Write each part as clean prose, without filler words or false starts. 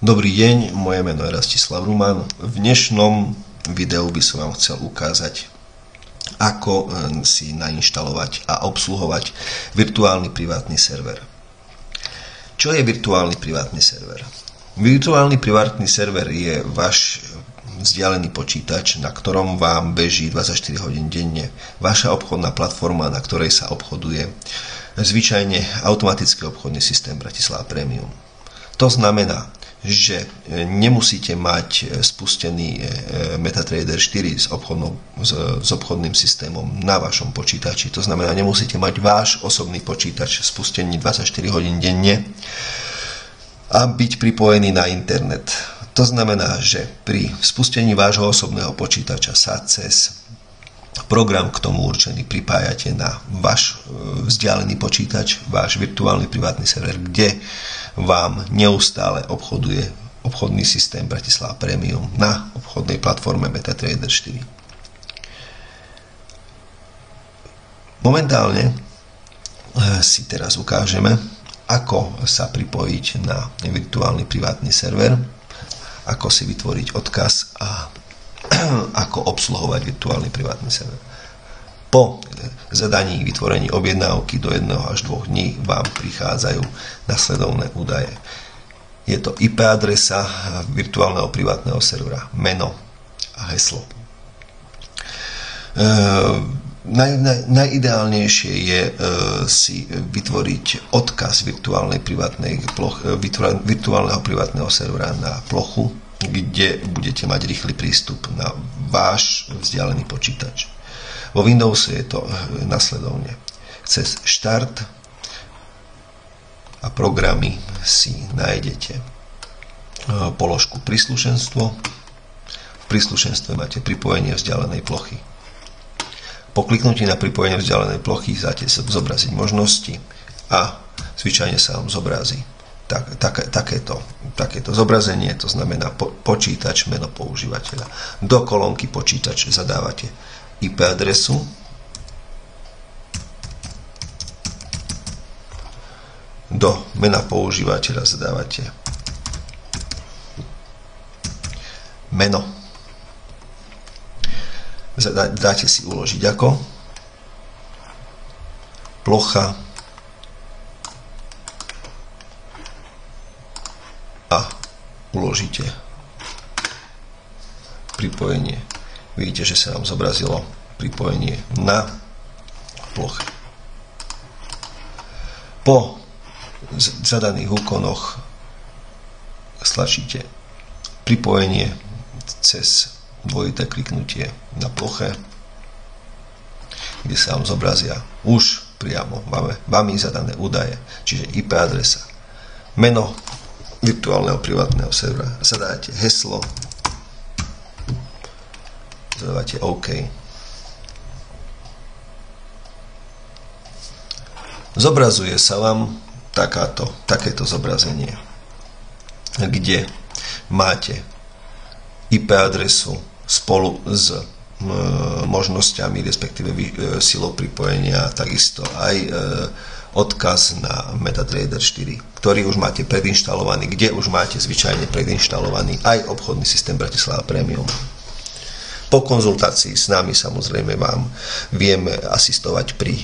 Dobrý deň, moje meno je Rastislav Ruman. V dnešnom videu by som vám chcel ukázať, ako si nainštalovať a obsluhovať virtuálny privátny server. Čo je virtuálny privátny server? Virtuálny privátny server je váš vzdialený počítač, na ktorom vám beží 24 hodín denne vaša obchodná platforma, na ktorej sa obchoduje zvyčajne automatický obchodný systém Bratislava Premium. To znamená, že nemusíte mať spustený MetaTrader 4 s obchodným systémom na vašom počítači. To znamená, nemusíte mať váš osobný počítač spustený 24 hodín denne a byť pripojený na internet. To znamená, že pri spustení vášho osobného počítača sa cez program k tomu určený pripájate na váš vzdialený počítač, váš virtuálny privátny server, kde vám neustále obchoduje obchodný systém Bratislava Premium na obchodnej platforme MetaTrader 4. Momentálne si teraz ukážeme, ako sa pripojiť na virtuálny privátny server, ako si vytvoriť odkaz a ako obsluhovať virtuálny privátny server. Po zadaní vytvorení objednávky do 1 až 2 dní vám prichádzajú nasledovné údaje. Je to IP adresa virtuálneho privátneho servera, meno a heslo. Najideálnejšie je si vytvoriť odkaz virtuálneho privátneho servera na plochu, kde budete mať rýchly prístup na váš vzdialený počítač. Vo Windowse je to nasledovne. Cez štart a programy si nájdete položku príslušenstvo. V príslušenstve máte pripojenie vzdialenej plochy. Po kliknutí na pripojenie vzdialenej plochy dáte zobraziť možnosti a zvyčajne sa vám zobrazí takéto zobrazenie, to znamená počítač, meno používateľa. Do kolónky počítač zadávate IP adresu, do mena používateľa zadávate meno. Dáte si uložiť ako, plocha a uložíte pripojenie. Vidíte, že sa nám zobrazilo pripojenie na ploche. Po zadaných úkonoch stlačíte pripojenie cez dvojité kliknutie na ploche, kde sa vám zobrazia už priamo vami zadané údaje, čiže IP adresa, meno virtuálneho privátneho servera, zadáte heslo, zadávate OK. Zobrazuje sa vám takéto zobrazenie, kde máte IP adresu spolu s možnosťami, respektíve silou pripojenia, takisto aj odkaz na MetaTrader 4, ktorý už máte predinštalovaný, kde už máte zvyčajne predinštalovaný aj obchodný systém Bratislava Premium. Po konzultácii s nami samozrejme vám vieme asistovať pri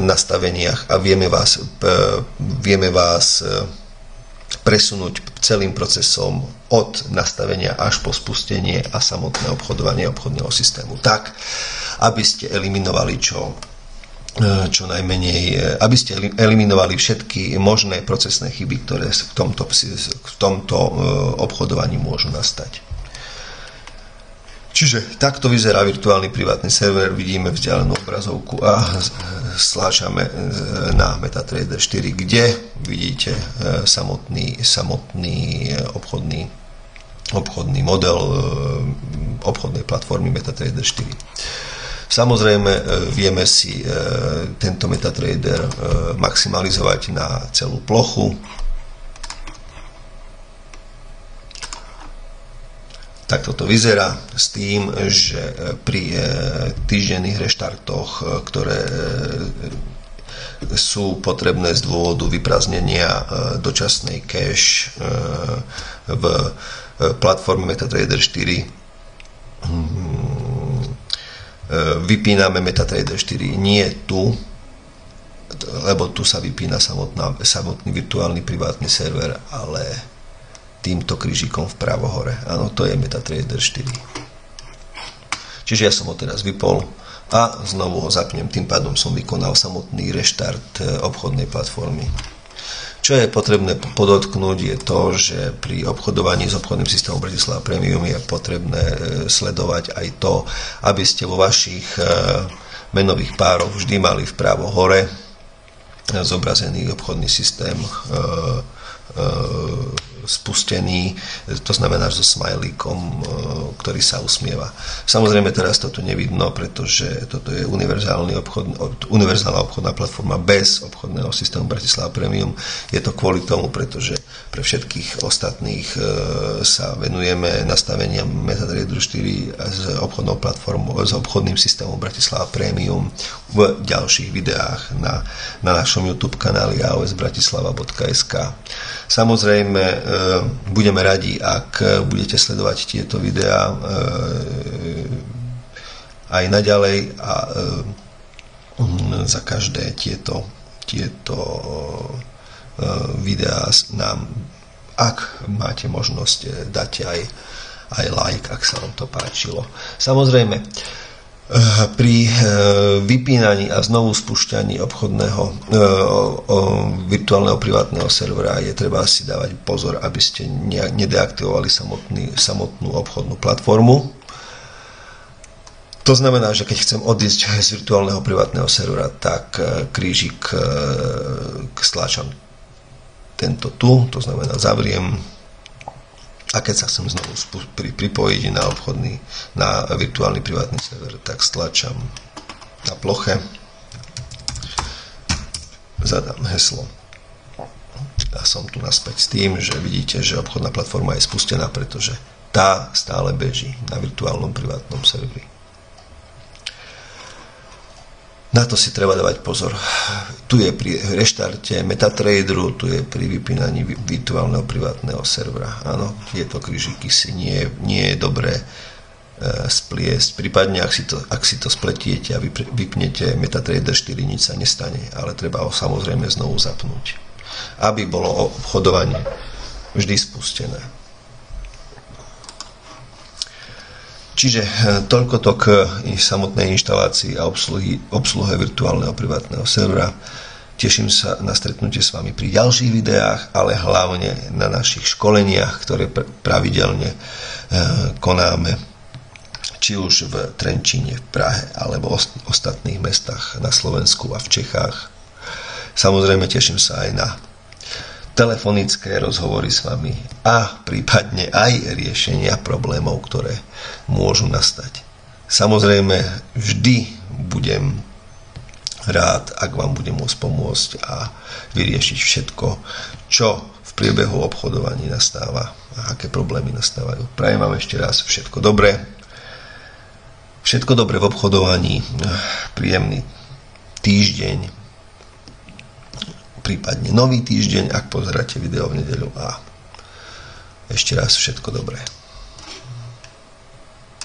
nastaveniach a vieme vás presunúť celým procesom od nastavenia až po spustenie a samotné obchodovanie obchodného systému tak, aby ste eliminovali čo najmenej, aby ste eliminovali všetky možné procesné chyby, ktoré v tomto obchodovaní môžu nastať. Čiže takto vyzerá virtuálny privátny server, vidíme vzdialenú obrazovku a stlačame na MetaTrader 4, kde vidíte samotný obchodný model obchodnej platformy MetaTrader 4. Samozrejme, vieme si tento MetaTrader maximalizovať na celú plochu. Takto to vyzerá s tým, že pri týždenných reštartoch, ktoré sú potrebné z dôvodu vyprázdnenia dočasnej cache v platforme MetaTrader 4. Vypíname MetaTrader 4 nie tu, lebo tu sa vypína samotný virtuálny privátny server, ale týmto krížikom vpravo hore. Áno, to je MetaTrader 4. Čiže ja som ho teraz vypol a znovu ho zapnem, tým pádom som vykonal samotný reštart obchodnej platformy. Čo je potrebné podotknúť je to, že pri obchodovaní s obchodným systémom Bratislava Premium je potrebné sledovať aj to, aby ste vo vašich menových pároch vždy mali vpravo hore zobrazený obchodný systém spustený, to znamená so smajlíkom, ktorý sa usmieva. Samozrejme teraz to tu nevidno, pretože toto je univerzálna obchodná platforma bez obchodného systému Bratislava Premium. Je to kvôli tomu, pretože pre všetkých ostatných sa venujeme nastaveniam MetaTrader 4 s obchodnou platformou, s obchodným systémom Bratislava Premium v ďalších videách na našom YouTube kanáli aosbratislava.sk. Samozrejme, budeme radi, ak budete sledovať tieto videá aj naďalej a za každé tieto videá nám, ak máte možnosť, dáte aj like, ak sa vám to páčilo. Samozrejme, pri vypínaní a znovu spúšťaní obchodného virtuálneho privátneho servera je treba si dávať pozor, aby ste nedeaktivovali samotnú obchodnú platformu. To znamená, že keď chcem odísť z virtuálneho privátneho servera, tak krížik stlačam tento tu, to znamená zavriem. A keď sa chcem znovu pripojiť na virtuálny privátny server, tak stlačam na ploche, zadám heslo a som tu naspäť s tým, že vidíte, že obchodná platforma je spustená, pretože tá stále beží na virtuálnom privátnom serveri. Na to si treba dávať pozor. Tu je pri reštarte MetaTraderu, tu je pri vypínaní virtuálneho privátneho servera. Áno, tieto krížiky si nie je dobré spliesť. Prípadne, ak si to spletiete a vypnete MetaTrader 4, nič sa nestane, ale treba ho samozrejme znovu zapnúť, aby bolo obchodovanie vždy spustené. Čiže toľko k samotnej inštalácii a obsluhe virtuálneho privátneho servera. Teším sa na stretnutie s vami pri ďalších videách, ale hlavne na našich školeniach, ktoré pravidelne konáme, či už v Trenčíne, v Prahe, alebo v ostatných mestách na Slovensku a v Čechách. Samozrejme teším sa aj na telefonické rozhovory s vami a prípadne aj riešenia problémov, ktoré môžu nastať. Samozrejme, vždy budem rád, ak vám budem môcť pomôcť a vyriešiť všetko, čo v priebehu obchodovaní nastáva a aké problémy nastávajú. Prajem vám ešte raz všetko dobré. Všetko dobré v obchodovaní, príjemný týždeň, prípadne nový týždeň, ak pozeráte video v nedeľu, a ešte raz všetko dobré.